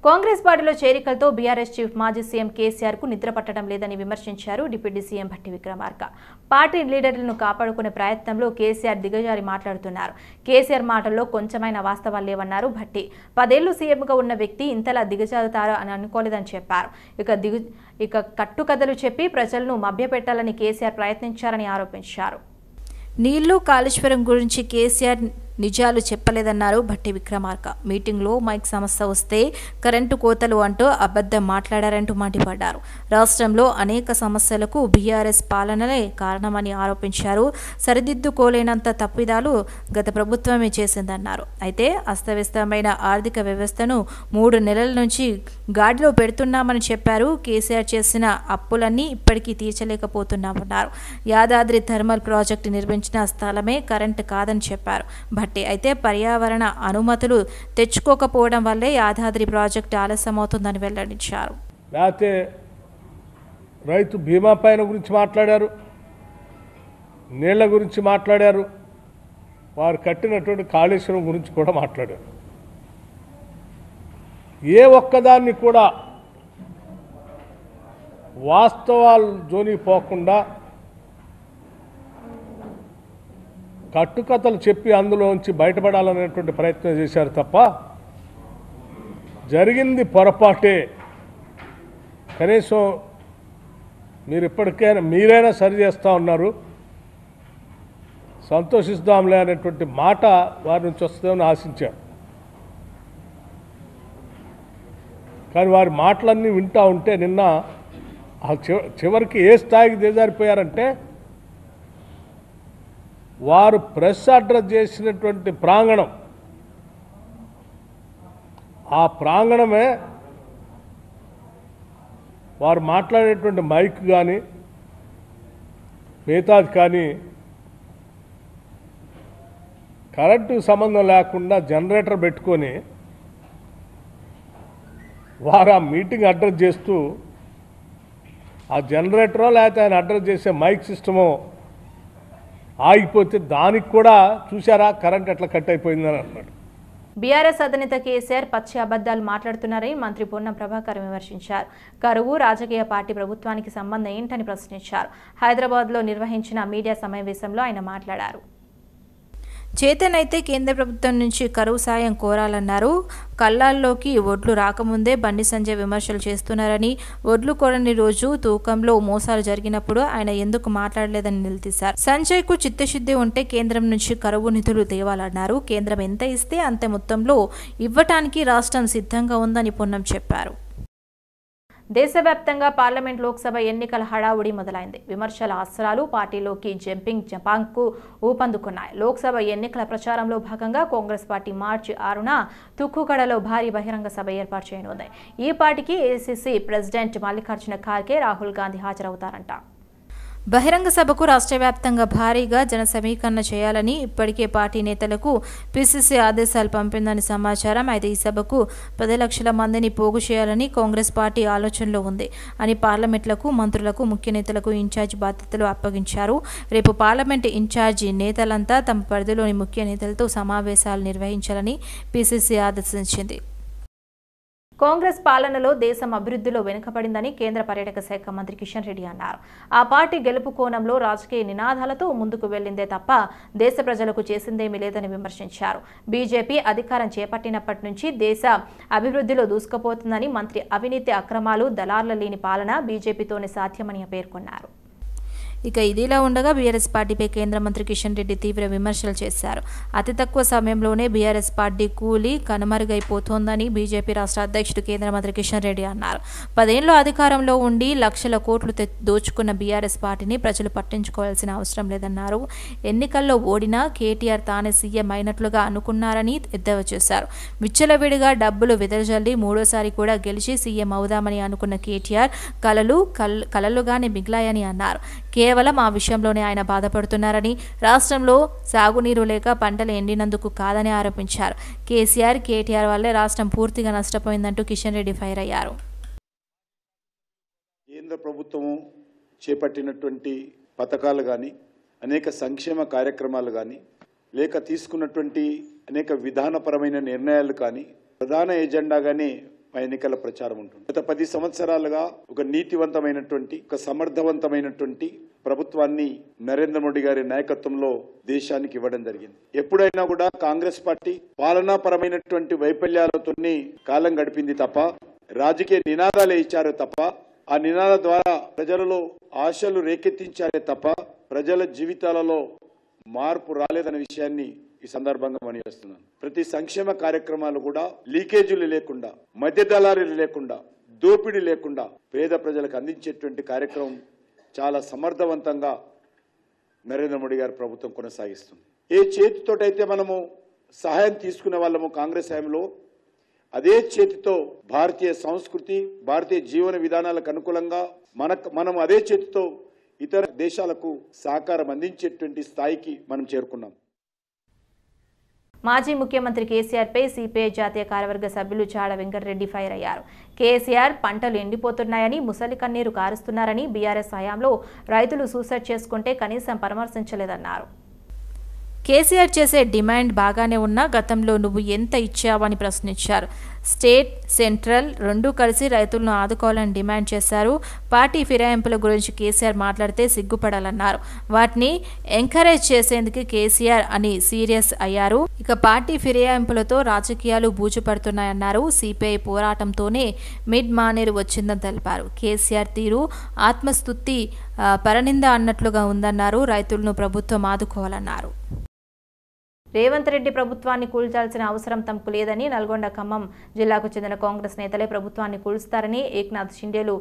కాంగ్రెస్ పార్టీలో చేరికలతో బీఆర్ఎస్ చీఫ్ మాజీ సీఎం కేసీఆర్ కు నిద్ర పట్టడం లేదని విమర్శించారు deputy CM Bhatti Vikramarka. Party లీడర్లను కాపాడుకునే ప్రయత్నంలో కేసీఆర్ దిగజారి మాట్లాడుతున్నారు. కేసీఆర్ మాటల్లో కొంచెమైన వాస్తవాలు లేవన్నారు భట్టి. 10 ఏళ్లు సీఎంగా ఉన్న వ్యక్తి ఇంతలా దిగజారుతారు అని అనుకోలేదని చెప్పారు. ఇక కట్టుకథలు చెప్పి ప్రజలను మభ్యపెట్టాలని కేసీఆర్ ప్రయత్నించారని ఆరోపించారు. నీళ్లు కాళేశ్వరం గురించి కేసీఆర్ నిజాలు చెప్పలేదన్నారు భట్టి విక్రమార్క. మీటింగ్లో మైక్ సమస్య వస్తే కరెంటు కోతలు అంటూ అబద్ధం మాట్లాడారంటూ మండిపడ్డారు. రాష్ట్రంలో అనేక సమస్యలకు బీఆర్ఎస్ పాలనలే కారణమని ఆరోపించారు. సరిదిద్దుకోలేనంత తప్పిదాలు గత ప్రభుత్వమే చేసిందన్నారు. అయితే అస్తవ్యస్తమైన ఆర్థిక వ్యవస్థను 3 నెలల నుంచి గాడిలో పెడుతున్నామని చెప్పారు. కేసీఆర్ చేసిన అప్పులన్నీ ఇప్పటికీ తీర్చలేకపోతున్నామన్నారు. యాదాద్రి థర్మల్ ప్రాజెక్టు నిర్మించిన స్థలమే కరెంటు కాదని చెప్పారు అయితే పర్యావరణ అనుమతులు తెచ్చుకోకపోవడం వల్లే యాదాద్రి ప్రాజెక్టు ఆలస్యమవుతుందని వెల్లడించారు. లేకపోతే రైతు బీమా పైన గురించి మాట్లాడారు, నీళ్ల గురించి మాట్లాడారు, వారు కట్టినటువంటి కాళేశ్వరం గురించి కూడా మాట్లాడారు. ఏ ఒక్కదాన్ని కూడా వాస్తవాలు జోలికి పోకుండా కట్టుకథలు చెప్పి అందులోంచి బయటపడాలనేటువంటి ప్రయత్నం చేశారు తప్ప జరిగింది పొరపాటే. కనీసం మీరు ఇప్పటికైనా మీరైనా సరి చేస్తూ ఉన్నారు, సంతోషిస్తాంలే అనేటువంటి మాట వారి నుంచి వస్తుందని ఆశించారు. కానీ వారి మాటలన్నీ వింటూ ఉంటే నిన్న చివరికి ఏ స్థాయికి దిగజారిపోయారంటే వారు ప్రెస్ అడ్రస్ చేసినటువంటి ప్రాంగణం, ఆ ప్రాంగణమే వారు మాట్లాడేటువంటి మైక్ కానీ మిగతాది కానీ కరెంటుకు సంబంధం లేకుండా జనరేటర్ పెట్టుకొని వారు ఆ మీటింగ్ అడ్రస్ చేస్తూ ఆ జనరేటరో లేకపోతే ఆయన అడ్రస్ చేసే మైక్ సిస్టమో ఆగిపోతే దానికి కూడా చూసారా కరెంట్ ఎట్లా కట్ అయిపోయిందని అన్నాడు. బీఆర్ఎస్ అధినేత కేసీఆర్ పచ్చి అబద్దాలు మాట్లాడుతున్నారని మంత్రి పొన్నం ప్రభాకర్ విమర్శించారు. కరువు రాజకీయ పార్టీ ప్రభుత్వానికి సంబంధం ఏంటని ప్రశ్నించారు. హైదరాబాద్లో నిర్వహించిన మీడియా సమావేశంలో ఆయన మాట్లాడారు. చేతన్ అయితే కేంద్ర ప్రభుత్వం నుంచి కరువు సాయం కోరాలన్నారు. కళ్ళాల్లోకి ఒడ్లు రాకముందే బండి సంజయ్ విమర్శలు చేస్తున్నారని, ఒడ్లు కొరని రోజు తూకంలో మోసాలు జరిగినప్పుడు ఆయన ఎందుకు మాట్లాడలేదని నిలదీశారు. సంజయ్ కు చిత్తశుద్ధి ఉంటే కేంద్రం నుంచి కరువు నిధులు తేవాలన్నారు. కేంద్రం ఎంత ఇస్తే అంత మొత్తంలో ఇవ్వటానికి రాష్ట్రం సిద్ధంగా ఉందని పొన్నం చెప్పారు. దేశవ్యాప్తంగా పార్లమెంట్ లోక్సభ ఎన్నికల హడావుడి మొదలైంది. విమర్శల అస్త్రాలు పార్టీలోకి జంపాంగ్కు ఊపందుకున్నాయి. లోక్సభ ఎన్నికల ప్రచారంలో భాగంగా కాంగ్రెస్ పార్టీ మార్చి 6న తుక్కుగడలో భారీ బహిరంగ సభ ఏర్పాటు చేయనుంది. ఈ పార్టీకి ఏఐసీసీ ప్రెసిడెంట్ మల్లికార్జున ఖార్గే, రాహుల్ గాంధీ హాజరవుతారంట. బహిరంగ సభకు రాష్ట్ర వ్యాప్తంగా భారీగా జన సమీకరణ చేయాలని ఇప్పటికే పార్టీ నేతలకు పీసీసీ ఆదేశాలు పంపిందని సమాచారం. అయితే ఈ సభకు 10 లక్షల మందిని పోగు చేయాలని కాంగ్రెస్ పార్టీ ఆలోచనలో ఉంది అని పార్లమెంట్లకు, మంత్రులకు, ముఖ్య నేతలకు ఇన్ఛార్జ్ బాధ్యతలు అప్పగించారు. రేపు పార్లమెంట్ ఇన్ఛార్జి నేతలంతా తమ పరిధిలోని ముఖ్య నేతలతో సమావేశాలు నిర్వహించాలని పీసీసీ ఆదేశించింది. కాంగ్రెస్ పాలనలో దేశం అభివృద్ధిలో వెనుకబడిందని కేంద్ర పర్యాటక శాఖ మంత్రి కిషన్ రెడ్డి అన్నారు. ఆ పార్టీ గెలుపు కోణంలో రాజకీయ నినాదాలతో ముందుకు వెళ్లిందే తప్ప దేశ ప్రజలకు చేసిందేమీ లేదని విమర్శించారు. బీజేపీ అధికారం చేపట్టినప్పటి నుంచి దేశ అభివృద్ధిలో దూసుకుపోతుందని, మంత్రి అవినీతి అక్రమాలు, దళార్ల లేని పాలన బీజేపీతోనే సాధ్యమని పేర్కొన్నారు. ఇక ఇదిలా ఉండగా బీఆర్ఎస్ పార్టీపై కేంద్ర మంత్రి కిషన్ రెడ్డి తీవ్ర విమర్శలు చేశారు. అతి తక్కువ సమయంలోనే బీఆర్ఎస్ పార్టీ కూలి కనుమరుగైపోతోందని బీజేపీ రాష్ట్ర అధ్యక్షుడు కేంద్ర మంత్రి కిషన్ రెడ్డి అన్నారు. 10 ఏళ్లు అధికారంలో ఉండి లక్షల కోట్లు దోచుకున్న బీఆర్ఎస్ పార్టీని ప్రజలు పట్టించుకోవాల్సిన అవసరం లేదన్నారు. ఎన్నికల్లో ఓడినా కేటీఆర్ తానే సీఎం అయినట్లుగా అనుకున్నారని ఎద్దేవా చేశారు. విచ్చలవిడిగా డబ్బులు వెదజల్లి మూడోసారి కూడా గెలిచి సీఎం అవుదామని అనుకున్న కేటీఆర్ కలలుగానే మిగిలాయని అన్నారు. కేవలం ఆ విషయంలోనే ఆయన బాధపడుతున్నారని, రాష్ట్రంలో సాగునీరు లేక పంటలు ఎండినందుకు కాదని ఆరోపించారు. కేసీఆర్, కేటీఆర్ వల్లే రాష్ట్రం పూర్తిగా నష్టపోయిందంటూ కిషన్ రెడ్డి ఫైర్ అయ్యారు. కేంద్ర ప్రభుత్వం చేపట్టినటువంటి పథకాలు కానీ, అనేక సంక్షేమ కార్యక్రమాలు కానీ, లేక తీసుకున్నటువంటి అనేక విధానపరమైన నిర్ణయాలు కానీ, ప్రధాన ఎజెండాగానే మా ఎన్నికల ప్రచారం ఉంటుంది. గత 10 సంవత్సరాలుగా ఒక నీతివంతమైనటువంటి ఒక సమర్థవంతమైనటువంటి ప్రభుత్వాన్ని నరేంద్ర మోడీ గారి నాయకత్వంలో దేశానికి ఇవ్వడం జరిగింది. ఎప్పుడైనా కూడా కాంగ్రెస్ పార్టీ పాలనాపరమైనటువంటి వైఫల్యాలతోనే కాలం గడిపింది తప్ప రాజకీయ నినాదాలే ఇచ్చారు తప్ప ఆ నినాదాల ద్వారా ప్రజలలో ఆశలు రేకెత్తించారే తప్ప ప్రజల జీవితాలలో మార్పు రాలేదనే విషయాన్ని ఈ సందర్భంగా మనవిస్తున్నాను. ప్రతి సంక్షేమ కార్యక్రమాలు కూడా లీకేజీలు లేకుండా, మధ్య దళారీలు లేకుండా, దోపిడీ లేకుండా పేద ప్రజలకు అందించేటువంటి కార్యక్రమం చాలా సమర్థవంతంగా నరేంద్ర మోడీ గారి ప్రభుత్వం కొనసాగిస్తుంది. ఏ చేతితోటైతే మనము సహాయం తీసుకునే వాళ్ళము కాంగ్రెస్ హయాంలో, అదే చేతితో భారతీయ సంస్కృతి, భారతీయ జీవన విధానాలకు అనుకూలంగా మనం అదే చేతితో ఇతర దేశాలకు సహకారం అందించేటువంటి స్థాయికి మనం చేరుకున్నాం. మాజీ ముఖ్యమంత్రి కేసీఆర్ పై సిపిఐ జాతీయ కార్యవర్గ సభ్యులు చాడ వెంకటరెడ్డి ఫైర్ అయ్యారు. కేసీఆర్ పంటలు ఎండిపోతున్నాయని, ముసలి కన్నీరు కారుస్తున్నారని, బీఆర్ఎస్ హయాంలో రైతులు సూసైడ్ చేసుకుంటే కనీసం పరామర్శించలేదన్నారు. కేసీఆర్ చేసే డిమాండ్ బాగానే ఉన్నా గతంలో నువ్వు ఎంత ఇచ్చావని ప్రశ్నించారు. స్టేట్, సెంట్రల్ రెండూ కలిసి రైతులను ఆదుకోవాలని డిమాండ్ చేశారు. పార్టీ ఫిరాయింపుల గురించి కేసీఆర్ మాట్లాడితే సిగ్గుపడాలన్నారు. వాటిని ఎంకరేజ్ చేసేందుకు కేసీఆర్ అని సీరియస్ అయ్యారు. ఇక పార్టీ ఫిరాయింపులతో రాజకీయాలు బూజుపడుతున్నాయన్నారు. సిపిఐ పోరాటంతోనే మిడ్ మానేరు వచ్చిందని తెలిపారు. కేసీఆర్ తీరు ఆత్మస్తుతి పరనింద అన్నట్లుగా ఉందన్నారు. రైతులను ప్రభుత్వం ఆదుకోవాలన్నారు. రేవంత్ రెడ్డి ప్రభుత్వాన్ని కూల్చాల్సిన అవసరం తమకు లేదని, నల్గొండ, ఖమ్మం జిల్లాకు చెందిన కాంగ్రెస్ నేతలే ప్రభుత్వాన్ని కూల్స్తారని, ఏక్నాథ్ షిండేలు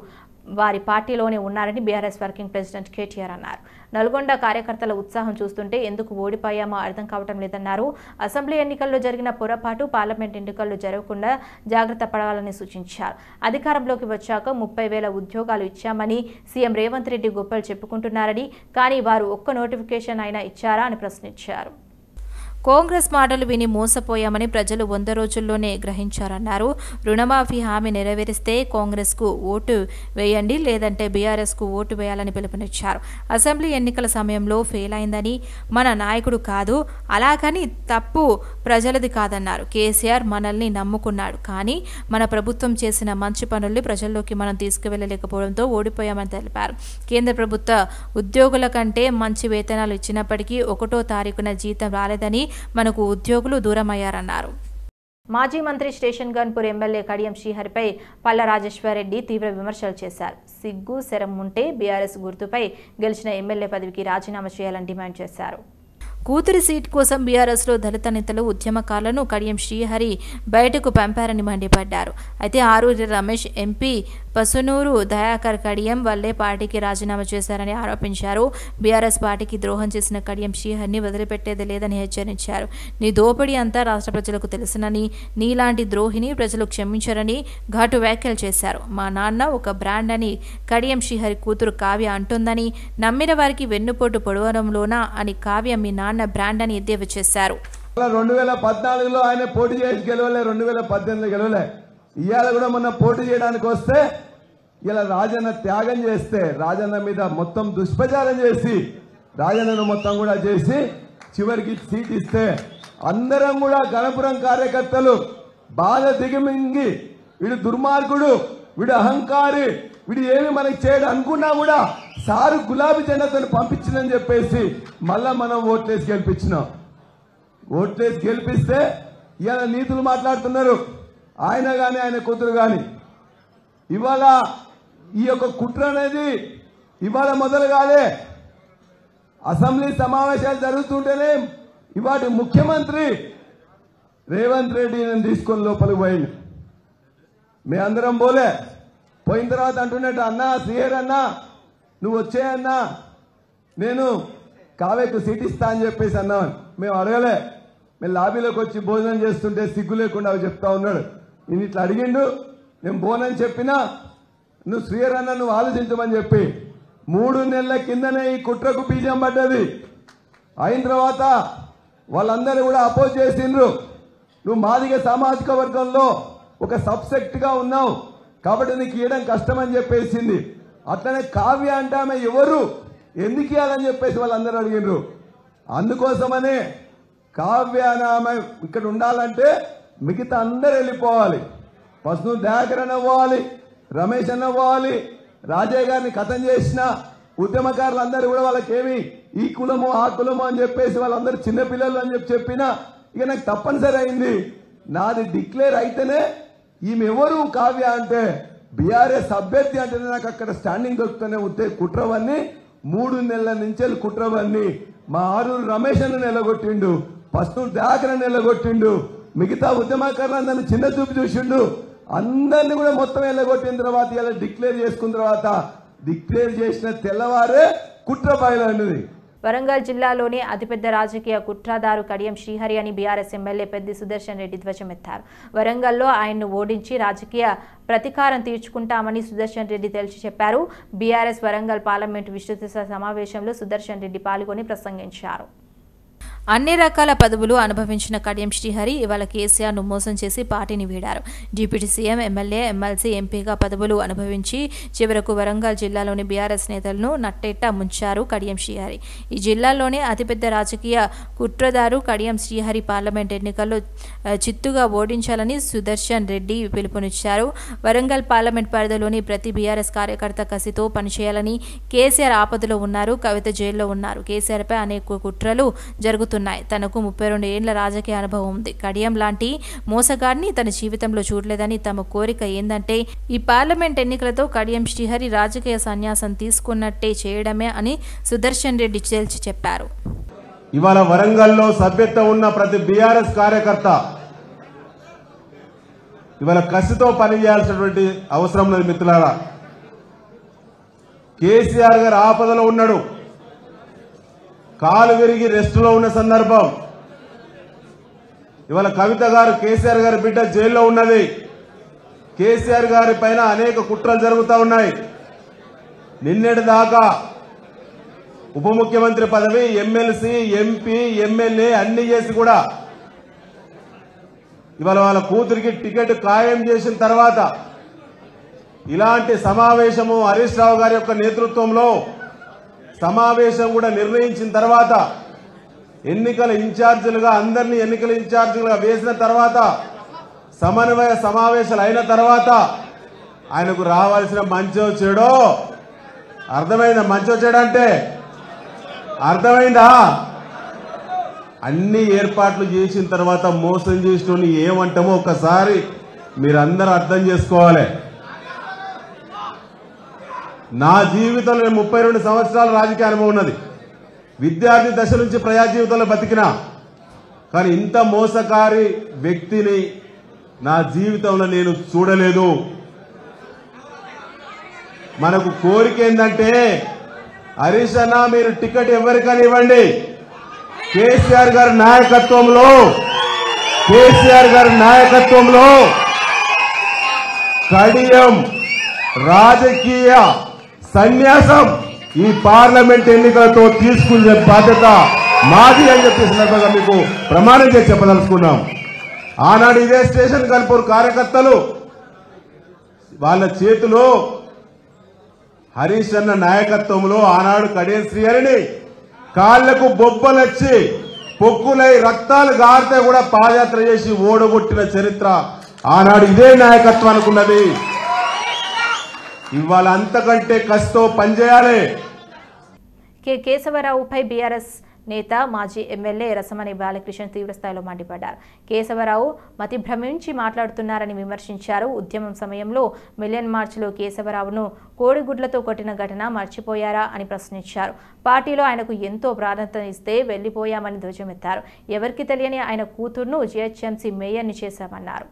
వారి పార్టీలోనే ఉన్నారని బీఆర్ఎస్ వర్కింగ్ ప్రెసిడెంట్ కేటీఆర్ అన్నారు. నల్గొండ కార్యకర్తల ఉత్సాహం చూస్తుంటే ఎందుకు ఓడిపోయామో అర్థం కావటం లేదన్నారు. అసెంబ్లీ ఎన్నికల్లో జరిగిన పొరపాటు పార్లమెంట్ ఎన్నికల్లో జరగకుండా జాగ్రత్త పడాలని సూచించారు. అధికారంలోకి వచ్చాక 30,000 ఉద్యోగాలు ఇచ్చామని సీఎం రేవంత్ రెడ్డి గొప్పలు చెప్పుకుంటున్నారని, కానీ వారు ఒక్క నోటిఫికేషన్ అయినా ఇచ్చారా అని ప్రశ్నించారు. కాంగ్రెస్ మాటలు విని మోసపోయామని ప్రజలు 100 రోజుల్లోనే గ్రహించారన్నారు. రుణమాఫీ హామీ నెరవేరిస్తే కాంగ్రెస్కు ఓటు వేయండి, లేదంటే బీఆర్ఎస్కు ఓటు వేయాలని పిలుపునిచ్చారు. అసెంబ్లీ ఎన్నికల సమయంలో ఫెయిల్ అయిందని మన నాయకుడు కాదు, అలాగని తప్పు ప్రజలది కాదన్నారు. కేసీఆర్ మనల్ని నమ్ముకున్నాడు, కానీ మన ప్రభుత్వం చేసిన మంచి పనుల్ని ప్రజల్లోకి మనం తీసుకువెళ్లలేకపోవడంతో ఓడిపోయామని తెలిపారు. కేంద్ర ప్రభుత్వ ఉద్యోగుల కంటే మంచి వేతనాలు ఇచ్చినప్పటికీ 1వ తారీఖున జీతం రాలేదని మనకు ఉద్యోగులు దూరమయ్యారన్నారు. మాజీ మంత్రి స్టేషన్ గన్పూర్ ఎమ్మెల్యే కడియం శ్రీహరిపై పల్ల రాజేశ్వరరెడ్డి తీవ్ర విమర్శలు చేశారు. సిగ్గు శరం ఉంటే బీఆర్ఎస్ గుర్తుపై గెలిచిన ఎమ్మెల్యే పదవికి రాజీనామా చేయాలని డిమాండ్ చేశారు. కూతురి సీట్ కోసం బీఆర్ఎస్లో దళిత నేతలు, ఉద్యమకారులను కడియం శ్రీహరి బయటకు పంపారని మండిపడ్డారు. అయితే ఆరూరి రమేష్, ఎంపీ పసునూరు దయాకర్ కడియం వల్లే పార్టీకి రాజీనామా చేశారని ఆరోపించారు. బీఆర్ఎస్ పార్టీకి ద్రోహం చేసిన కడియం శ్రీహరిని వదిలిపెట్టేది లేదని హెచ్చరించారు. నీ దోపిడీ అంతా రాష్ట్ర ప్రజలకు తెలుసునని, నీలాంటి ద్రోహిని ప్రజలు క్షమించరని ఘాటు వ్యాఖ్యలు చేశారు. మా నాన్న ఒక బ్రాండ్ అని కడియం శ్రీహరి కూతురు కావ్య అంటుందని, నమ్మిన వారికి వెన్నుపోటు పొడవడంలోనా అని కావ్య మీ నాన్న బ్రాండ్ అని ఎద్దేవా చేశారు. 2014లో ఆయన పోటీ చేసి గెలవలే, 2018లో గెలవలే. ఇవాళ కూడా మొన్న పోటీ చేయడానికి వస్తే ఇలా రాజన్న త్యాగం చేస్తే, రాజన్న మీద మొత్తం దుష్ప్రచారం చేసి, రాజన్నను మొత్తం కూడా చేసి చివరికి సీట్ ఇస్తే అందరం కూడా గణపురం కార్యకర్తలు బాధ దిగమింగి, వీడు దుర్మార్గుడు, వీడు అహంకారి, వీడు ఏమి మనకి చేయడం అనుకున్నా కూడా సారు గులాబీ జెండాతో పంపించిందని చెప్పేసి మళ్ళా మనం ఓట్లేసి గెలిపించినాం. ఓట్లేసి గెలిపిస్తే ఇవాళ నీతులు మాట్లాడుతున్నారు ఆయన గాని ఆయన కూతురు గాని. ఇవాళ ఈ యొక్క కుట్ర అనేది ఇవాళ మొదలు కాలే. అసెంబ్లీ సమావేశాలు జరుగుతుంటేనే ఇవాటి ముఖ్యమంత్రి రేవంత్ రెడ్డి నేను తీసుకొని లోపలికి పోయింది. మీ అందరం పోలే. పోయిన తర్వాత అంటున్నట్టు, అన్నా శ్రీహర్ అన్నా నువ్వు వచ్చేయన్నా, నేను కావ్యకు సీట్ ఇస్తా అని చెప్పేసి అన్నామని మేము అడగలే. మేము లాబీలోకి వచ్చి భోజనం చేస్తుంటే సిగ్గు లేకుండా అవి చెప్తా ఉన్నాడు. నేను ఇట్లా అడిగిండు, నేను బోనని చెప్పినా నువ్వు శ్రీహర్ అన్న నువ్వు ఆలోచించమని చెప్పి 3 నెలల కిందనే ఈ కుట్రకు బీజం పడ్డది. అయిన తర్వాత వాళ్ళందరూ కూడా అపోజ్ చేసిండ్రు. నువ్వు మాదిగ సామాజిక వర్గంలో ఒక సబ్సెక్ట్ గా ఉన్నావు కాబట్టి నీకు ఇవ్వడం కష్టం అని చెప్పేసింది. అట్లనే కావ్య అంటే ఆమె ఎవరు, ఎందుకు ఇవ్వాలని చెప్పేసి వాళ్ళందరూ అడిగిండ్రు. అందుకోసమనే కావ్య ఆమె ఇక్కడ ఉండాలంటే మిగతా అందరూ వెళ్ళిపోవాలి. పసుపు దయాకర్ అన్న పోవాలి, రమేష్ అన్న పోవాలి, రాజయ్య గారిని కథం చేసిన ఉద్యమకారులందరూ కూడా వాళ్ళకేమి ఈ కులమో ఆ కులమో అని చెప్పేసి వాళ్ళందరూ చిన్నపిల్లలు అని చెప్పినా ఇక నాకు తప్పనిసరి అయింది. నాది డిక్లేర్ అయితేనే ఈమె ఎవరు కావ్య అంటే బీఆర్ఎస్ అభ్యర్థి అంటేనే నాకు అక్కడ స్టాండింగ్ దొరుకుతూనే ఉంటే కుట్రవన్నీ 3 నెలల నుంచి కుట్రవన్నీ మా ఆరూరు రమేష్ అన్న నిలగొట్టిండు, పసుపు దయాకర్ నిలగొట్టిండు, మిగతా ఉద్యమకారులందరినీ చిన్న చూపు చూసిండు, అందరినీ కూడా మొత్తం వెళ్ళగొట్టిన తర్వాత ఇలా డిక్లేర్ చేసుకున్న తర్వాత డిక్లేర్ చేసిన తెల్లవారే కుట్ర బయలైనది. వరంగల్ జిల్లాలోని అతిపెద్ద రాజకీయ కుట్రదారు కడియం శ్రీహరి అని బీఆర్ఎస్ ఎమ్మెల్యే పెద్ది సుదర్శన్ రెడ్డి ధ్వజమెత్తారు. వరంగల్లో ఆయన్ను ఓడించి రాజకీయ ప్రతీకారం తీర్చుకుంటామని సుదర్శన్ రెడ్డి తేల్చి చెప్పారు. బీఆర్ఎస్ వరంగల్ పార్లమెంటు విస్తృత సమావేశంలో సుదర్శన్ రెడ్డి పాల్గొని ప్రసంగించారు. అన్ని రకాల పదవులు అనుభవించిన కడియం శ్రీహరి ఇవాళ కేసీఆర్ను మోసం చేసి పార్టీని వీడారు. డిప్యూటీ సీఎం, ఎమ్మెల్యే, ఎమ్మెల్సీ, ఎంపీగా పదవులు అనుభవించి చివరకు వరంగల్ జిల్లాలోని బీఆర్ఎస్ నేతలను నట్టేట్ట ముంచారు కడియం శ్రీహరి. ఈ జిల్లాలోనే అతిపెద్ద రాజకీయ కుట్రదారు కడియం శ్రీహరి పార్లమెంట్ ఎన్నికల్లో చిత్తుగా ఓడించాలని సుదర్శన్ రెడ్డి పిలుపునిచ్చారు. వరంగల్ పార్లమెంట్ పరిధిలోని ప్రతి బీఆర్ఎస్ కార్యకర్త కసితో పనిచేయాలని కేసీఆర్ ఆపదలో ఉన్నారు. కవిత జైల్లో ఉన్నారు. కేసీఆర్పై అనేక కుట్రలు జరుగుతున్నాయి. తనకు 32 ఏళ్ల రాజకీయ అనుభవం ఉంది. కడియం లాంటి మోసగాడిని తన జీవితంలో చూడలేదని తమ కోరిక ఏందంటే ఈ పార్లమెంట్ ఎన్నికలతో కడియం శ్రీహరి రాజకీయ సన్యాసం తీసుకున్నట్టే చేయడమే అని సుదర్శన్ రెడ్డి తేల్చి చెప్పారు. ఇవాళ వరంగల్లో సభ్యత్వం ఉన్న ప్రతి బీఆర్ఎస్ కార్యకర్త ఇవాళ కసితో పనిచేయాల్సినటువంటి అవసరం లేదు. మిత్రులారా, కేసీఆర్ గారు ఆపదలో ఉన్నాడు, కాలు విరిగి రెస్టులో ఉన్న సందర్భం. ఇవాళ కవిత గారు కేసీఆర్ గారి బిడ్డ జైల్లో ఉన్నది. కేసీఆర్ గారి పైన అనేక కుట్రలు జరుగుతూ ఉన్నాయి. నిన్నటి దాకా ఉప ముఖ్యమంత్రి పదవి, ఎమ్మెల్సీ, ఎంపీ, ఎమ్మెల్యే అన్ని చేసి కూడా ఇవాళ వాళ్ళ కూతురికి టికెట్ ఖాయం చేసిన తర్వాత ఇలాంటి సమావేశము హరీష్ రావు గారి యొక్క నేతృత్వంలో సమావేశం కూడా నిర్ణయించిన తర్వాత ఎన్నికల ఇన్ఛార్జీలుగా అందరినీ ఎన్నికల ఇన్ఛార్జీలుగా వేసిన తర్వాత సమన్వయ సమావేశాలు అయిన తర్వాత ఆయనకు రావాల్సిన మంచో చెడో అర్థమైందా? మంచో చెడో అంటే అర్థమైందా? అన్ని ఏర్పాట్లు చేసిన తర్వాత మోసం చేసిన ఏమంటామో ఒకసారి మీరందరూ అర్థం చేసుకోవాలి. నా జీవితంలో 32 సంవత్సరాల రాజకీయ అనుభవం ఉన్నది. విద్యార్థి దశ నుంచి ప్రజా జీవితంలో బతికినా, కానీ ఇంత మోసకారి వ్యక్తిని నా జీవితంలో నేను చూడలేదు. మనకు కోరిక ఏంటంటే హరీష్ అన్న మీరు టికెట్ ఎవరికైనా ఇవ్వండి, కేసీఆర్ గారి నాయకత్వంలో కడియం రాజకీయ సన్యాసం ఈ పార్లమెంట్ ఎన్నికలతో తీసుకునే బాధ్యత మాది అని చెప్పి సందర్భంగా మీకు ప్రమాణం చేసి చెప్పదలుచుకున్నాం. ఆనాడు ఇదే స్టేషన్ కన్పూర్ కార్యకర్తలు వాళ్ళ చేతిలో హరీష్ అన్న నాయకత్వంలో ఆనాడు కడియం శ్రీహరిని కాళ్లకు బొబ్బలొచ్చి పొక్కులై రక్తాలు గారితే కూడా పాదయాత్ర చేసి ఓడగొట్టిన చరిత్ర ఆనాడు ఇదే నాయకత్వం అనుకున్నది. ఇవాళ అంతకంటే కష్టం పనిచేయాలి. కేశవరావుపై బీఆర్ఎస్ నేత మాజీ ఎమ్మెల్యే రసమణి బాలకృష్ణ తీవ్రస్థాయిలో మండిపడ్డారు. కేశవరావు మతి భ్రమించి మాట్లాడుతున్నారని విమర్శించారు. ఉద్యమం సమయంలో మిలియన్ మార్చ్లో కేశవరావును కోడిగుడ్లతో కొట్టిన ఘటన మర్చిపోయారా అని ప్రశ్నించారు. పార్టీలో ఆయనకు ఎంతో ప్రాధాన్యత ఇస్తే వెళ్లిపోయామని ధ్వజమెత్తారు. ఎవరికి తెలియని ఆయన కూతుర్ను జీహెచ్ఎంసీ మేయర్ని చేశామన్నారు.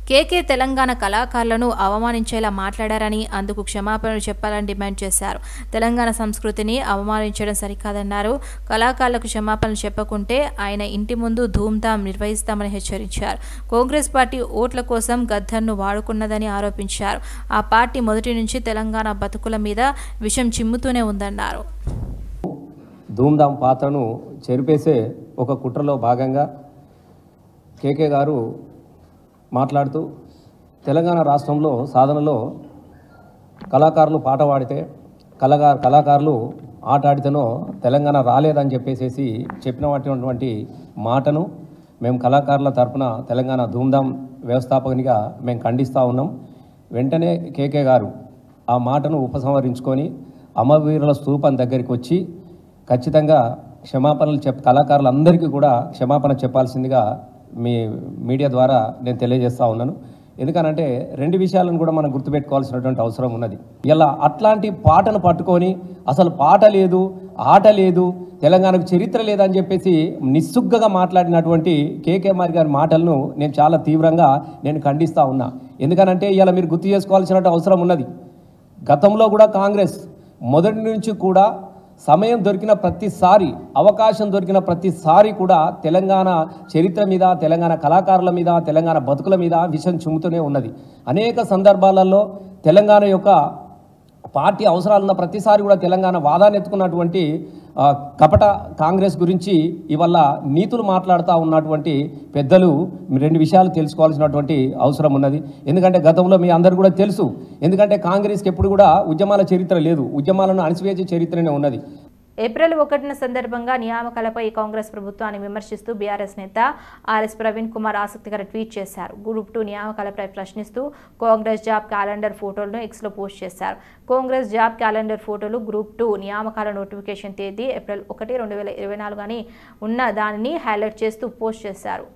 కేకే తెలంగాణ కళాకారులను అవమానించేలా మాట్లాడారని, అందుకు క్షమాపణలు చెప్పాలని డిమాండ్ చేశారు. తెలంగాణ సంస్కృతిని అవమానించడం సరికాదన్నారు. కళాకారులకు క్షమాపణలు చెప్పకుంటే ఆయన ఇంటి ముందు ధూమ్ధాం నిర్వహిస్తామని హెచ్చరించారు. కాంగ్రెస్ పార్టీ ఓట్ల కోసం గద్దర్ను వాడుకున్నదని ఆరోపించారు. ఆ పార్టీ మొదటి నుంచి తెలంగాణ బతుకుల మీద విషం చిమ్ముతూనే ఉందన్నారు. ధూమ్ధాం పాత్రను చెరిపేసే ఒక కుట్రలో భాగంగా కేకే గారు మాట్లాడుతూ తెలంగాణ రాష్ట్రంలో సాధనలో కళాకారులు పాట పాడితే కళాకారులు ఆట ఆడితేనో తెలంగాణ రాలేదని చెప్పేసి చెప్పినటువంటి మాటను మేము కళాకారుల తరఫున తెలంగాణ ధూమ్ధాం వ్యవస్థాపకునిగా మేము ఖండిస్తూ ఉన్నాం. వెంటనే కేకే గారు ఆ మాటను ఉపసంహరించుకొని అమరవీరుల స్తూపం దగ్గరికి వచ్చి ఖచ్చితంగా క్షమాపణలు కళాకారులందరికీ కూడా క్షమాపణ చెప్పాల్సిందిగా మీ మీడియా ద్వారా నేను తెలియజేస్తూ ఉన్నాను. ఎందుకనంటే రెండు విషయాలను కూడా మనం గుర్తుపెట్టుకోవాల్సినటువంటి అవసరం ఉన్నది. ఇలా అట్లాంటి పాటను పట్టుకొని అసలు పాట లేదు, ఆట లేదు, తెలంగాణకు చరిత్ర లేదని చెప్పేసి నిస్సుగ్గగా మాట్లాడినటువంటి కేకేఆర్ గారి మాటలను నేను చాలా తీవ్రంగా నేను ఖండిస్తూ ఉన్నా. ఎందుకనంటే ఇలా మీరు గుర్తు చేసుకోవాల్సిన అవసరం ఉన్నది. గతంలో కూడా కాంగ్రెస్ మొదటి నుంచి కూడా సమయం దొరికిన ప్రతిసారి, అవకాశం దొరికిన ప్రతిసారి కూడా తెలంగాణ చరిత్ర మీద, తెలంగాణ కళాకారుల మీద, తెలంగాణ బతుకుల మీద విషం చిమ్ముతూనే ఉన్నది. అనేక సందర్భాలలో తెలంగాణ యొక్క పార్టీ అవసరాలున్న ప్రతిసారి కూడా తెలంగాణ వాదాన్ని ఎత్తుకున్నటువంటి కపట కాంగ్రెస్ గురించి ఇవాళ నీతులు మాట్లాడుతూ ఉన్నటువంటి పెద్దలు రెండు విషయాలు తెలుసుకోవాల్సినటువంటి అవసరం ఉన్నది. ఎందుకంటే గతంలో మీ అందరూ కూడా తెలుసు. ఎందుకంటే కాంగ్రెస్కి ఎప్పుడు కూడా ఉద్యమాల చరిత్ర లేదు, ఉద్యమాలను అణిచివేసే చరిత్రనే ఉన్నది. ఏప్రిల్ 1న సందర్భంగా నియామకాలపై కాంగ్రెస్ ప్రభుత్వాన్ని విమర్శిస్తూ బీఆర్ఎస్ నేత ఆర్ఎస్ ప్రవీణ్ కుమార్ ఆసక్తికర ట్వీట్ చేశారు. గ్రూప్ 2 నియామకాలపై ప్రశ్నిస్తూ కాంగ్రెస్ జాబ్ క్యాలెండర్ ఫోటోలను ఎక్స్లో పోస్ట్ చేశారు. కాంగ్రెస్ జాబ్ క్యాలెండర్ ఫోటోలు గ్రూప్ 2 నియామకాల నోటిఫికేషన్ తేదీ ఏప్రిల్ 1, 2024 అని ఉన్న దానిని హైలైట్ చేస్తూ పోస్ట్ చేశారు.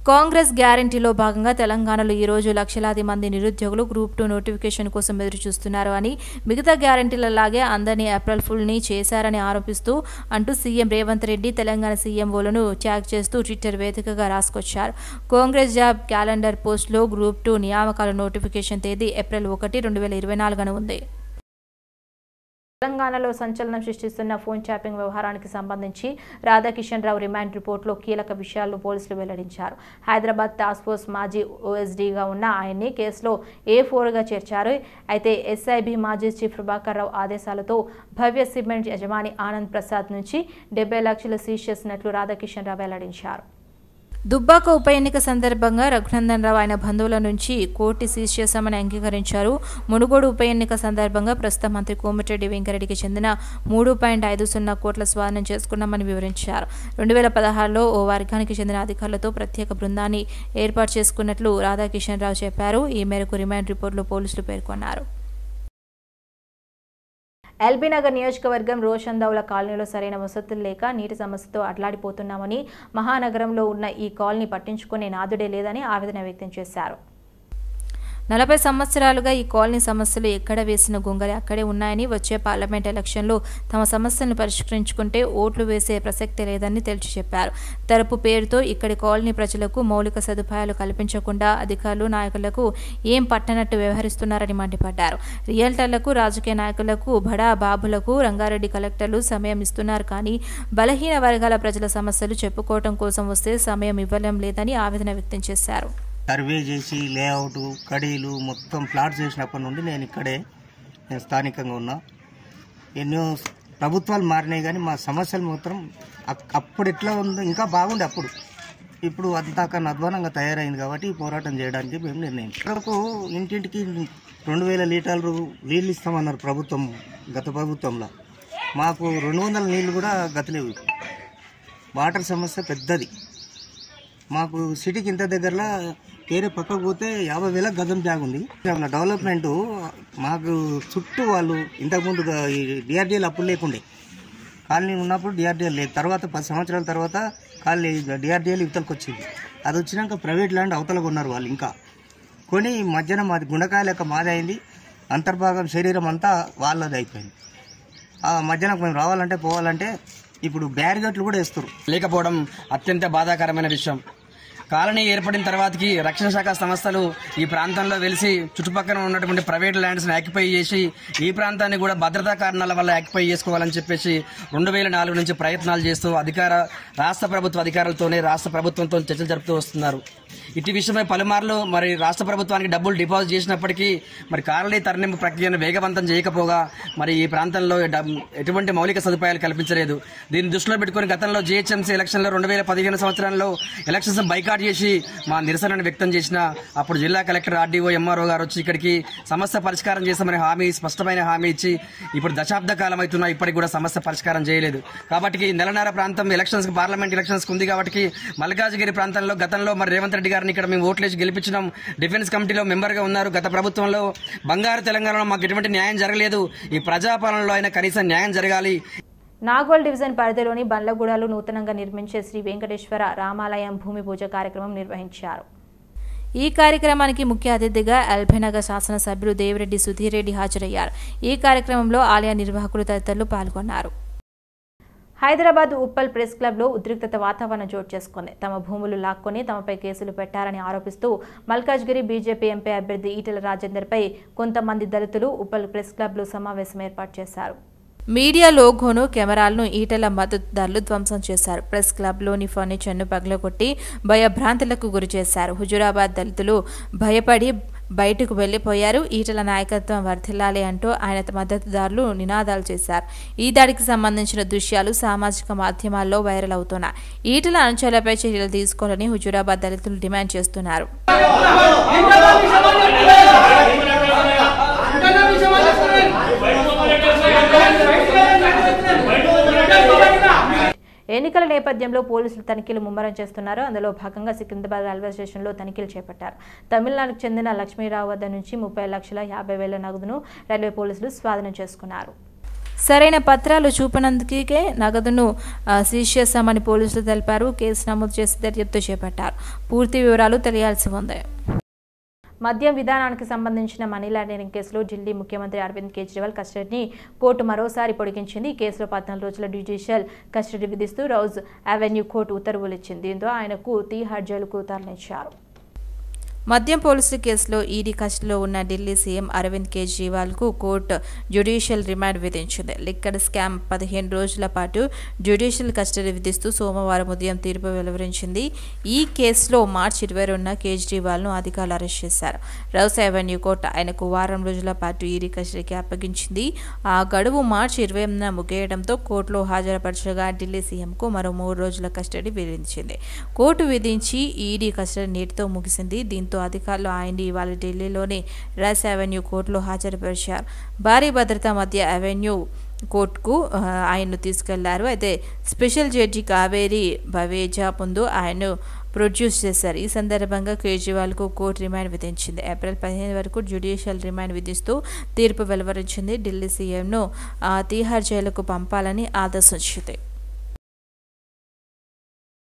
కాంగ్రెస్ గ్యారంటీలో భాగంగా తెలంగాణలో ఈరోజు లక్షలాది మంది నిరుద్యోగులు గ్రూప్ 2 నోటిఫికేషన్ కోసం ఎదురు చూస్తున్నారు అని, మిగతా గ్యారంటీలలాగే అందరినీ ఏప్రిల్ ఫుల్ని చేశారని ఆరోపిస్తూ అంటూ సీఎం రేవంత్ రెడ్డి తెలంగాణ సీఎంఓలను ట్యాగ్ చేస్తూ ట్విట్టర్ వేదికగా రాసుకొచ్చారు. కాంగ్రెస్ జాబ్ క్యాలెండర్ పోస్టులో గ్రూప్ 2 నియామకాల నోటిఫికేషన్ తేదీ ఏప్రిల్ 1, 2024 అని ఉంది. తెలంగాణలో సంచలనం సృష్టిస్తున్న ఫోన్ ట్యాపింగ్ వ్యవహారానికి సంబంధించి రాధాకిషన్ రావు రిమాండ్ రిపోర్టులో కీలక విషయాలను పోలీసులు వెల్లడించారు. హైదరాబాద్ టాస్క్ ఫోర్స్ మాజీ ఓఎస్డీగా ఉన్న ఆయన్ని కేసులో A4గా చేర్చారు. అయితే ఎస్ఐబి మాజీ చీఫ్ ప్రభాకర్ రావు ఆదేశాలతో భవ్య సిమెంట్ యజమాని ఆనంద్ ప్రసాద్ నుంచి 70 లక్షలు సీజ్ చేసినట్లు రాధాకిషన్ రావు వెల్లడించారు. దుబ్బాక ఉప ఎన్నిక సందర్భంగా రఘునందన్ రావు ఆయన బంధువుల నుంచి కోటి సీజ్ చేశామని అంగీకరించారు. మునుగోడు ఉప ఎన్నిక సందర్భంగా ప్రస్తుత మంత్రి కోమటిరెడ్డి వెంకరెడ్డికి చెందిన 3.50 కోట్ల స్వాధీనం చేసుకున్నామని వివరించారు. 2016లో ఓ వర్గానికి చెందిన అధికారులతో ప్రత్యేక బృందాన్ని ఏర్పాటు చేసుకున్నట్లు రాధాకిషన్ రావు చెప్పారు. ఈ మేరకు రిమాండ్ రిపోర్టులో పోలీసులు పేర్కొన్నారు. ఎల్బీనగర్ నియోజకవర్గం రోషందౌల కాలనీలో సరైన వసతులు లేక నీటి సమస్యతో అట్లాడిపోతున్నామని, మహానగరంలో ఉన్న ఈ కాలనీ పట్టించుకునే నాదుడే లేదని ఆవేదన వ్యక్తం చేశారు. 40 సంవత్సరాలుగా ఈ కాలనీ సమస్యలు ఎక్కడ వేసిన గొంగలి అక్కడే ఉన్నాయని, వచ్చే పార్లమెంట్ ఎలక్షన్లో తమ సమస్యలను పరిష్కరించుకుంటే ఓట్లు వేసే ప్రసక్తే లేదని తేల్చి చెప్పారు. తరపు పేరుతో ఇక్కడి కాలనీ ప్రజలకు మౌలిక సదుపాయాలు కల్పించకుండా అధికారులు, నాయకులకు ఏం పట్టనట్టు వ్యవహరిస్తున్నారని మండిపడ్డారు. రియల్టర్లకు, రాజకీయ నాయకులకు, బడా బాబులకు రంగారెడ్డి కలెక్టర్లు సమయం ఇస్తున్నారు కానీ బలహీన వర్గాల ప్రజల సమస్యలు చెప్పుకోవడం కోసం వస్తే సమయం ఇవ్వడం లేదని ఆవేదన వ్యక్తం చేశారు. సర్వే చేసి లేఅవుట్ కడీలు మొత్తం ప్లాట్ చేసినప్పటి నుండి నేను స్థానికంగా ఉన్నా. ఎన్నో ప్రభుత్వాలు మారినాయి కానీ మా సమస్యలు మాత్రం అప్పుడు ఎట్లా ఉందో ఇంకా బాగుంది. ఇప్పుడు అంతా కన్నా అధ్వానంగా తయారైంది కాబట్టి ఈ పోరాటం చేయడానికి మేము నిర్ణయించాం. ఇక్కడకు ఇంటింటికి 2000 లీటర్లు నీళ్ళు ఇస్తామన్నారు ప్రభుత్వం, గత ప్రభుత్వంలో. మాకు 200 నీళ్ళు కూడా గతలేవు. వాటర్ సమస్య పెద్దది. మాకు సిటీకి ఇంత దగ్గరలో వేరే పక్కకు పోతే 50,000 గజం జాగా ఉంది. డెవలప్మెంట్ మాకు చుట్టూ వాళ్ళు ఇంతకుముందు డిఆర్డీఎల్ అప్పుడు లేకుండే, కాలనీ ఉన్నప్పుడు డిఆర్డీఎల్ లేదు. తర్వాత 10 సంవత్సరాల తర్వాత కాలనీ డిఆర్డీఎల్ ఇవతలకు వచ్చింది. అది వచ్చినాక ప్రైవేట్ ల్యాండ్ అవతలకు ఉన్నారు వాళ్ళు. ఇంకా కొని మధ్యన మాది గుండకాయ లెక్క మాది అయింది. అంతర్భాగం శరీరం అంతా వాళ్ళది అయిపోయింది. ఆ మధ్యన మేము రావాలంటే పోవాలంటే ఇప్పుడు బ్యారిగేట్లు కూడా వేస్తారు. లేకపోవడం అత్యంత బాధాకరమైన విషయం. కాలనీ ఏర్పడిన తర్వాతకి రక్షణ శాఖ సంస్థలు ఈ ప్రాంతంలో వెలిసి చుట్టుపక్కల ఉన్నటువంటి ప్రైవేట్ ల్యాండ్స్ని ఆక్యుపై చేసి ఈ ప్రాంతాన్ని కూడా భద్రతా కారణాల వల్ల ఆక్యుపై చేసుకోవాలని చెప్పేసి 2004 నుంచి ప్రయత్నాలు చేస్తూ రాష్ట్ర ప్రభుత్వ అధికారులతోనే రాష్ట్ర ప్రభుత్వంతో చర్చలు జరుపుతూ వస్తున్నారు. ఇటు విషయమై పలుమార్లు మరి రాష్ట్ర ప్రభుత్వానికి డబ్బులు డిపాజిట్ చేసినప్పటికీ మరి కాలనీ తరలింపు ప్రక్రియను వేగవంతం చేయకపోగా మరి ఈ ప్రాంతంలో ఎటువంటి మౌలిక సదుపాయాలు కల్పించలేదు. దీన్ని దృష్టిలో పెట్టుకుని గతంలో జీహెచ్ఎంసీ ఎలక్షన్లో 2015 సంవత్సరంలో ఎలక్షన్స్ బైకాట్ ఏర్పాటు చేసి మా నిరసనను వ్యక్తం చేసిన అప్పుడు జిల్లా కలెక్టర్ ఆర్డీఓ ఎంఆర్ఓ గారు వచ్చి ఇక్కడికి సమస్య పరిష్కారం చేస్తామని స్పష్టమైన హామీ ఇచ్చి ఇప్పుడు దశాబ్ద కాలం అవుతున్నా ఇప్పటికి కూడా సమస్య పరిష్కారం చేయలేదు. కాబట్టి నెలన్నర ప్రాంతం ఎలక్షన్స్ పార్లమెంట్ ఎలక్షన్స్ ఉంది కాబట్టి మల్కాజ్గిరి ప్రాంతంలో గతంలో మరి రేవంత్ రెడ్డి గారిని ఇక్కడ మేము ఓట్లేసి గెలిపించినాం. డిఫెన్స్ కమిటీలో మెంబర్గా ఉన్నారు. గత ప్రభుత్వంలో బంగారు తెలంగాణలో మాకు ఎటువంటి న్యాయం జరగలేదు. ఈ ప్రజాపాలనలో అయినా కనీసం న్యాయం జరగాలి. నాగోల్ డివిజన్ పరిధిలోని బండ్లగూడలో నూతనంగా నిర్మించే శ్రీ వెంకటేశ్వర రామాలయం భూమి పూజ కార్యక్రమం నిర్వహించారు. ఈ కార్యక్రమానికి ముఖ్య అతిథిగా ఎల్బీనగర్ శాసనసభ్యులు దేవిరెడ్డి సుధీర్ రెడ్డి హాజరయ్యారు. ఈ కార్యక్రమంలో ఆలయ నిర్వాహకులు తదితరులు పాల్గొన్నారు. హైదరాబాద్ ఉప్పల్ ప్రెస్ క్లబ్లో ఉద్రిక్తత వాతావరణం చోటు చేసుకుంది. తమ భూములు లాక్కొని తమపై కేసులు పెట్టారని ఆరోపిస్తూ మల్కాజ్గిరి బీజేపీ ఎంపీ అభ్యర్థి ఈటెల రాజేందర్పై కొంతమంది దళితులు ఉప్పల్ ప్రెస్ క్లబ్లో సమావేశం ఏర్పాటు చేశారు. మీడియా లోగోను కెమెరాలను ఈటెల మద్దతుదారులు ధ్వంసం చేశారు. ప్రెస్ క్లబ్లోని ఫర్నిచర్ను పగలగొట్టి భయభ్రాంతులకు గురి చేశారు. హుజూరాబాద్ దళితులు భయపడి బయటకు వెళ్లిపోయారు. ఈటెల నాయకత్వం వర్ధిల్లాలి అంటూ ఆయన మద్దతుదారులు నినాదాలు చేశారు. ఈ దాడికి సంబంధించిన దృశ్యాలు సామాజిక మాధ్యమాల్లో వైరల్ అవుతున్నాయి. ఈటెల అనుచరులపై చర్యలు తీసుకోవాలని హుజూరాబాద్ దళితులు డిమాండ్ చేస్తున్నారు. ఎన్నికల నేపథ్యంలో పోలీసులు తనిఖీలు ముమ్మరం చేస్తున్నారు. అందులో భాగంగా సికింద్రాబాద్ రైల్వే స్టేషన్లో తనిఖీలు చేపట్టారు. తమిళనాడుకు చెందిన లక్ష్మీరావు వద్ద నుంచి 30,50,000 నగదును రైల్వే పోలీసులు స్వాధీనం చేసుకున్నారు. సరైన పత్రాలు చూపనందుకే నగదును సీజ్ చేశామని పోలీసులు తెలిపారు. కేసు నమోదు చేసి దర్యాప్తు చేపట్టారు. పూర్తి వివరాలు తెలియాల్సి ఉంది. మద్యం విధానానికి సంబంధించిన మనీ లాండరింగ్ కేసులో ఢిల్లీ ముఖ్యమంత్రి అరవింద్ కేజ్రీవాల్ కస్టడీని కోర్టు మరోసారి పొడిగించింది. ఈ కేసులో 14 రోజుల జ్యుడిషియల్ కస్టడీ విధిస్తూ రోజ్ అవెన్యూ కోర్టు ఉత్తర్వులు ఇచ్చింది. దీంతో ఆయనకు తీహార్ జైలుకు తరలించారు. మద్యం పోలీసుల కేసులో ఈడీ కస్టడీలో ఉన్న ఢిల్లీ సీఎం అరవింద్ కేజ్రీవాల్కు కోర్టు జ్యుడిషియల్ రిమాండ్ విధించింది. లిక్కర్ స్కామ్ 15 రోజుల పాటు జ్యుడిషియల్ కస్టడీ విధిస్తూ సోమవారం ఉదయం తీర్పు వెలువరించింది. ఈ కేసులో మార్చి 22న కేజ్రీవాల్ను అధికారులు అరెస్ట్ చేశారు. రౌస్ అవెన్యూ కోర్టు ఆయనకు వారం రోజుల పాటు ఈడీ కస్టడీకి అప్పగించింది. ఆ గడువు మార్చి 28న ముగియడంతో కోర్టులో హాజరుపరచగా ఢిల్లీ సీఎంకు మరో 3 రోజుల కస్టడీ విధించింది. కోర్టు విధించి ఈడీ కస్టడీ నేటితో ముగిసింది. దీంతో అధికారులు ఆయన్ని ఇవాళ ఢిల్లీలోని రౌస్ అవెన్యూ కోర్టులో హాజరుపరిచారు. భారీ భద్రత మధ్య అవెన్యూ కోర్టుకు ఆయన్ను తీసుకెళ్లారు. అయితే స్పెషల్ జడ్జి కావేరి బవేజా ముందు ఆయన్ను ప్రొడ్యూస్ చేశారు. ఈ సందర్భంగా కేజ్రీవాల్కు కోర్టు రిమాండ్ విధించింది. ఏప్రిల్ 15 వరకు జ్యుడిషియల్ రిమాండ్ విధిస్తూ తీర్పు వెలువరించింది. ఢిల్లీ సీఎంను తీహార్ జైలుకు పంపాలని ఆదేశించింది.